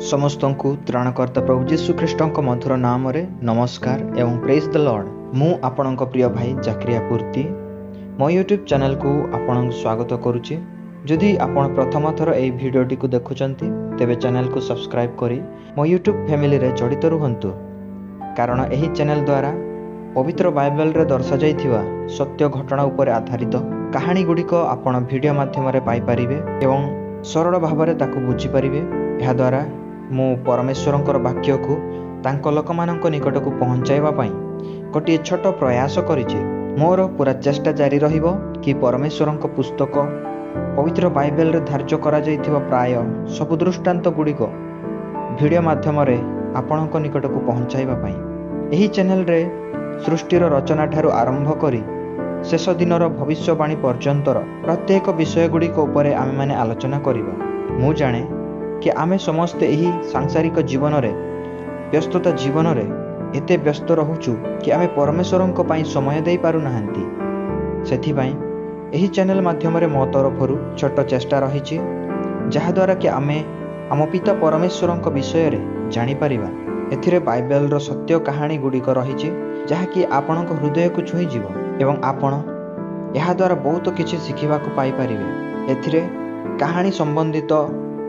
ସମସ୍ତଙ୍କୁ ତ୍ରାଣକର୍ତ୍ତା ପ୍ରଭୁ ଯୀଶୁ ଖ୍ରୀଷ୍ଟଙ୍କ ମଧୁର ନାମରେ ନମସ୍କାର ଏବଂ ପ୍ରେଜ୍ ଦ ଲର୍ଡ। ମୁଁ ଆପଣଙ୍କ ପ୍ରିୟ ଭାଇ ଜାକିରିଆ ପୂର୍ତ୍ତି ମୋ ୟୁଟ୍ୟୁବ୍ ଚ୍ୟାନେଲକୁ ଆପଣଙ୍କୁ ସ୍ୱାଗତ କରୁଛି। ଯଦି ଆପଣ ପ୍ରଥମ ଥର ଏହି ଭିଡ଼ିଓଟିକୁ ଦେଖୁଛନ୍ତି ତେବେ ଚ୍ୟାନେଲକୁ ସବସ୍କ୍ରାଇବ୍ କରି ମୋ ୟୁଟ୍ୟୁବ୍ ଫ୍ୟାମିଲିରେ ଜଡ଼ିତ ରୁହନ୍ତୁ, କାରଣ ଏହି ଚ୍ୟାନେଲ ଦ୍ୱାରା ପବିତ୍ର ବାଇବେଲରେ ଦର୍ଶାଯାଇଥିବା ସତ୍ୟ ଘଟଣା ଉପରେ ଆଧାରିତ କାହାଣୀଗୁଡ଼ିକ ଆପଣ ଭିଡ଼ିଓ ମାଧ୍ୟମରେ ପାଇପାରିବେ ଏବଂ ସରଳ ଭାବରେ ତାକୁ ବୁଝିପାରିବେ। ଏହାଦ୍ୱାରା ମୁଁ ପରମେଶ୍ୱରଙ୍କର ବାକ୍ୟକୁ ତାଙ୍କ ଲୋକମାନଙ୍କ ନିକଟକୁ ପହଞ୍ଚାଇବା ପାଇଁ ଗୋଟିଏ ଛୋଟ ପ୍ରୟାସ କରିଛି। ମୋର ପୁରା ଚେଷ୍ଟା ଜାରି ରହିବ କି ପରମେଶ୍ୱରଙ୍କ ପୁସ୍ତକ ପବିତ୍ର ବାଇବେଲରେ ଧାର୍ଯ୍ୟ କରାଯାଇଥିବା ପ୍ରାୟ ସବୁ ଦୃଷ୍ଟାନ୍ତ ଗୁଡ଼ିକ ଭିଡ଼ିଓ ମାଧ୍ୟମରେ ଆପଣଙ୍କ ନିକଟକୁ ପହଞ୍ଚାଇବା ପାଇଁ। ଏହି ଚ୍ୟାନେଲରେ ସୃଷ୍ଟିର ରଚନା ଠାରୁ ଆରମ୍ଭ କରି ଶେଷ ଦିନର ଭବିଷ୍ୟବାଣୀ ପର୍ଯ୍ୟନ୍ତର ପ୍ରତ୍ୟେକ ବିଷୟ ଗୁଡ଼ିକ ଉପରେ ଆମେମାନେ ଆଲୋଚନା କରିବା। ମୁଁ ଜାଣେ କି ଆମେ ସମସ୍ତେ ଏହି ସାଂସାରିକ ଜୀବନରେ ବ୍ୟସ୍ତତା ଜୀବନରେ ଏତେ ବ୍ୟସ୍ତ ରହୁଛୁ କି ଆମେ ପରମେଶ୍ୱରଙ୍କ ପାଇଁ ସମୟ ଦେଇପାରୁନାହାନ୍ତି। ସେଥିପାଇଁ ଏହି ଚ୍ୟାନେଲ ମାଧ୍ୟମରେ ମୋ ତରଫରୁ ଛୋଟ ଚେଷ୍ଟା ରହିଛି, ଯାହାଦ୍ୱାରା କି ଆମେ ଆମ ପିତା ପରମେଶ୍ୱରଙ୍କ ବିଷୟରେ ଜାଣିପାରିବା। ଏଥିରେ ବାଇବେଲର ସତ୍ୟ କାହାଣୀ ଗୁଡ଼ିକ ରହିଛି, ଯାହାକି ଆପଣଙ୍କ ହୃଦୟକୁ ଛୁଇଁଯିବ ଏବଂ ଆପଣ ଏହାଦ୍ୱାରା ବହୁତ କିଛି ଶିଖିବାକୁ ପାଇପାରିବେ। ଏଥିରେ କାହାଣୀ ସମ୍ବନ୍ଧିତ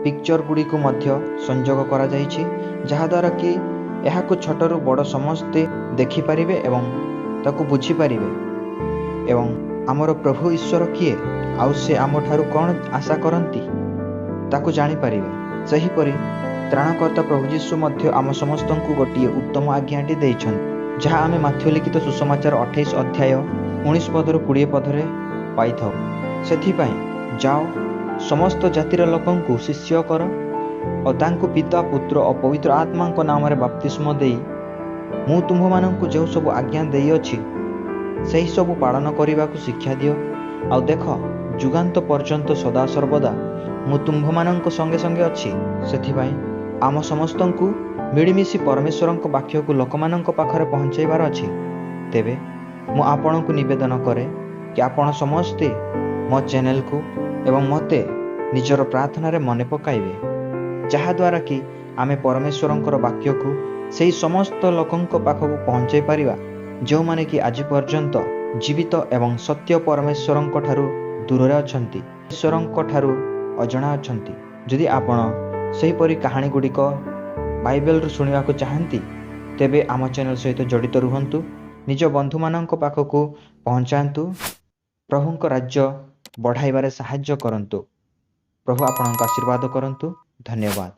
ପିକ୍ଚର ଗୁଡ଼ିକୁ ମଧ୍ୟ ସଂଯୋଗ କରାଯାଇଛି, ଯାହାଦ୍ୱାରା କି ଏହାକୁ ଛୋଟରୁ ବଡ଼ ସମସ୍ତେ ଦେଖିପାରିବେ ଏବଂ ତାକୁ ବୁଝିପାରିବେ ଏବଂ ଆମର ପ୍ରଭୁ ଈଶ୍ୱର କିଏ ଆଉ ସେ ଆମଠାରୁ କ'ଣ ଆଶା କରନ୍ତି ତାକୁ ଜାଣିପାରିବେ। ସେହିପରି ତ୍ରାଣକର୍ତ୍ତା ପ୍ରଭୁ ଯୀଶୁ ମଧ୍ୟ ଆମ ସମସ୍ତଙ୍କୁ ଗୋଟିଏ ଉତ୍ତମ ଆଜ୍ଞାଟି ଦେଇଛନ୍ତି, ଯାହା ଆମେ ମାଥ୍ୟୁ ଲିଖିତ ସୁସମାଚାର 28 ଅଧ୍ୟାୟ 19 ପଦରୁ 20 ପଦରେ ପାଇଥାଉ। ସେଥିପାଇଁ ଯାଅ, ସମସ୍ତ ଜାତିର ଲୋକଙ୍କୁ ଶିଷ୍ୟ କର ଓ ତାଙ୍କୁ ପିତା ପୁତ୍ର ଓ ପବିତ୍ର ଆତ୍ମାଙ୍କ ନାମରେ ବାପ୍ତିସ୍ମ ଦେଇ ମୁଁ ତୁମ୍ଭମାନଙ୍କୁ ଯେଉଁ ସବୁ ଆଜ୍ଞା ଦେଇଅଛି ସେହି ସବୁ ପାଳନ କରିବାକୁ ଶିକ୍ଷା ଦିଅ। ଆଉ ଦେଖ, ଯୁଗାନ୍ତ ପର୍ଯ୍ୟନ୍ତ ସଦାସର୍ବଦା ମୁଁ ତୁମ୍ଭମାନଙ୍କ ସଙ୍ଗେ ସଙ୍ଗେ ଅଛି। ସେଥିପାଇଁ ଆମ ସମସ୍ତଙ୍କୁ ମିଳିମିଶି ପରମେଶ୍ୱରଙ୍କ ବାକ୍ୟକୁ ଲୋକମାନଙ୍କ ପାଖରେ ପହଞ୍ଚାଇବାର ଅଛି। ତେବେ ମୁଁ ଆପଣଙ୍କୁ ନିବେଦନ କରେ କି ଆପଣ ସମସ୍ତେ ମୋ ଚ୍ୟାନେଲକୁ ଏବଂ ମୋତେ ନିଜର ପ୍ରାର୍ଥନାରେ ମନେ ପକାଇବେ, ଯାହାଦ୍ୱାରା କି ଆମେ ପରମେଶ୍ୱରଙ୍କର ବାକ୍ୟକୁ ସେହି ସମସ୍ତ ଲୋକଙ୍କ ପାଖକୁ ପହଞ୍ଚାଇ ପାରିବା ଯେଉଁମାନେ କି ଆଜି ପର୍ଯ୍ୟନ୍ତ ଜୀବିତ ଏବଂ ସତ୍ୟ ପରମେଶ୍ୱରଙ୍କ ଠାରୁ ଦୂରରେ ଅଛନ୍ତି, ଈଶ୍ୱରଙ୍କ ଠାରୁ ଅଜଣା ଅଛନ୍ତି। ଯଦି ଆପଣ ସେହିପରି କାହାଣୀ ଗୁଡ଼ିକ ବାଇବେଲରୁ ଶୁଣିବାକୁ ଚାହାନ୍ତି ତେବେ ଆମ ଚ୍ୟାନେଲ ସହିତ ଜଡ଼ିତ ରୁହନ୍ତୁ, ନିଜ ବନ୍ଧୁମାନଙ୍କ ପାଖକୁ ପହଞ୍ଚାନ୍ତୁ, ପ୍ରଭୁଙ୍କ ରାଜ୍ୟ ବଢ଼ାଇବାରେ ସାହାଯ୍ୟ କରନ୍ତୁ। ପ୍ରଭୁ ଆପଣଙ୍କ ଆଶୀର୍ବାଦ କରନ୍ତୁ। ଧନ୍ୟବାଦ।